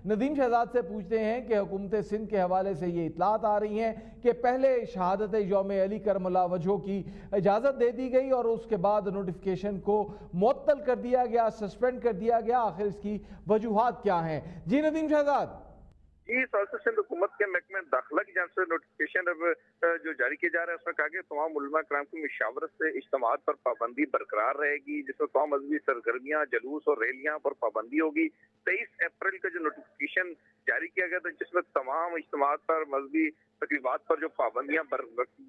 नदीम शहजाद से पूछते हैं कि हुकूमत सिंध के हवाले से ये इतलात आ रही हैं कि पहले शहादत यौम अली करमुल्लाह वजह की इजाज़त दे दी गई और उसके बाद नोटिफिकेशन को मुअत्तल कर दिया गया, सस्पेंड कर दिया गया। आखिर इसकी वजूहात क्या हैं? जी नदीम शहजाद। जी, सिंध हुकूमत के महकमे दाखिला की जानिब से नोटिफिकेशन अब जो जारी किया जा रहा है उसमें कहा गया तमाम उलमा कराम की मशावरत से इज्तिमात पर पाबंदी बरकरार रहेगी, जिसमें तमाम मजहबी सरगर्मियाँ, जलूस और रैलियाँ पर पाबंदी होगी। 23 अप्रैल का जो नोटिफिकेशन जारी किया गया था जिसमें तमाम इज्तिमात पर, मजहबी तकरीबात पर जो पाबंदियां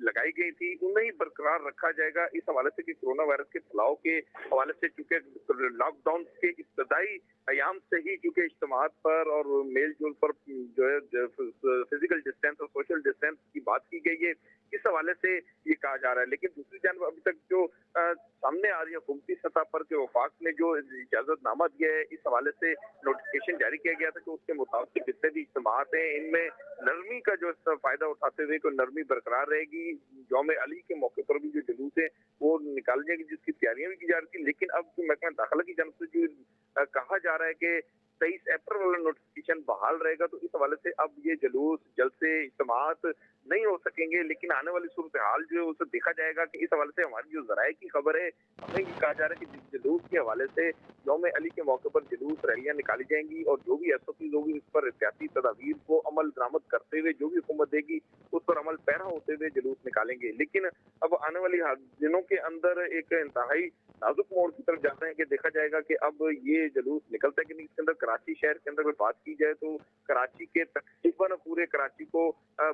लगाई गई थी उन्हें ही बरकरार रखा जाएगा। इस हवाले से कि कोरोना वायरस के फैलाव के हवाले से चूंकि लॉकडाउन के इब्तदाई अयाम से ही चूंकि इज्तिमात पर और मेल जोल पर जो है फिजिकल डिस्टेंस और सोशल डिस्टेंस की बात की गई है, इस हवाले से ये कहा जा रहा है। लेकिन दूसरी जानब अभी तक जो सामने आ रही है हुकूमती सतह पर कि वफाक ने जो इजाजतनामा दिया है, इस हवाले से नोटिफिकेशन जारी किया गया था कि उसके मुताबिक जितने भी इज्तिमात हैं इनमें नरमी का जो फायदा उठाते हुए कोई नरमी बरकरार रहेगी। यौम अली के मौके पर भी जो जुलूस है वो निकाल जाएगी, जिसकी तैयारियां भी की जा रही थी। लेकिन अब जो महकमा दाखिला की जानिब से जो कहा जा रहा है कि 23 अप्रैल वाला नोटिफिकेशन बहाल रहेगा, तो इस हवाले से अब ये जुलूस, जलसे, इज्तिमात नहीं हो सकेंगे। लेकिन आने वाली सूरत हाल जो है उसे देखा जाएगा कि इस हवाले से हमारी जो जराए की खबर है, हमें ये कहा जा रहा है कि जिस जुलूस के हवाले से यौम अली के मौके पर जुलूस, रैलियां निकाली जाएंगी और जो भी SOPs होगी उस पर एहतियाती तदाबीर को अमल दरामद करते हुए जो भी हुकूमत देगी उस पर अमल पैरा होते हुए जुलूस निकालेंगे। लेकिन अब आने वाली दिनों के अंदर एक इंतहाई नाजुक मोड़ की तरफ जाते हैं कि देखा जाएगा कि अब ये जुलूस निकलता है कि नहीं। इसके अंदर कराची शहर के अंदर अगर बात की जाए तो कराची के तकरीबन पूरे कराची को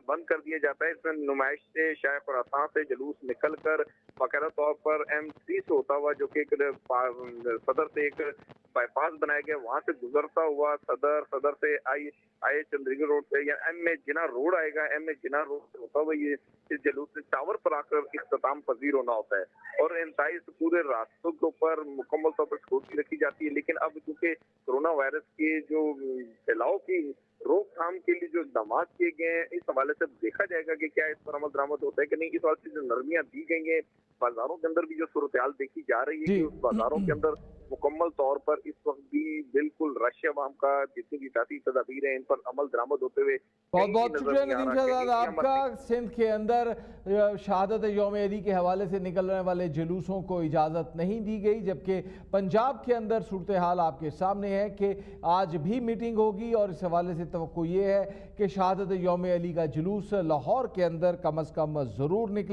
बंद कर दिया जाता है। इसमें नुमाइश से, शाह खुरासान से जुलूस निकल कर बाकायदा तौर पर M3 से होता हुआ, जो कि सदर से एक बाईपास बनाया गया, वहां से गुजरता हुआ सदर से आए चंद्रगिरी रोड से या M जिना रोड आएगा, M जिना रोड से होता हुआ ये इस जुलूस से टावर पर आकर इख्तिताम पजीर होना होता है। और इंतहाई पूरे रास्तों के ऊपर मुकम्मल तौर पर सिक्योरिटी रखी जाती है। लेकिन अब चूंकि कोरोना वायरस के जो फैलाव की रोकथाम के लिए जो इकदाम किए गए हैं, इस हवाले से देखा जाएगा कि क्या इस पर अमल दरामद होता है कि नहीं। इस हवाले से जो नरमियां दी गई हैं, बाजारों के अंदर भी जो सूरत हाल देखी जा रही है कि उस बाजारों के अंदर मुकम्मल तौर पर इस वक्त भी बिल्कुल रश अवाम का जितनी भी एहतियाती तदाबीर है इन पर अमल दरामद होते हुए बहुत बहुत शुक्रिया नदीम शहजाद आपका। सिंध के अंदर शहादत यौम अली के हवाले से निकलने वाले जुलूसों को इजाज़त नहीं दी गई, जबकि पंजाब के अंदर सूरत हाल आपके सामने है कि आज भी मीटिंग होगी और इस हवाले से तवक्को ये है कि शहादत यौम अली का जुलूस लाहौर के अंदर कम अज़ कम ज़रूर निकले।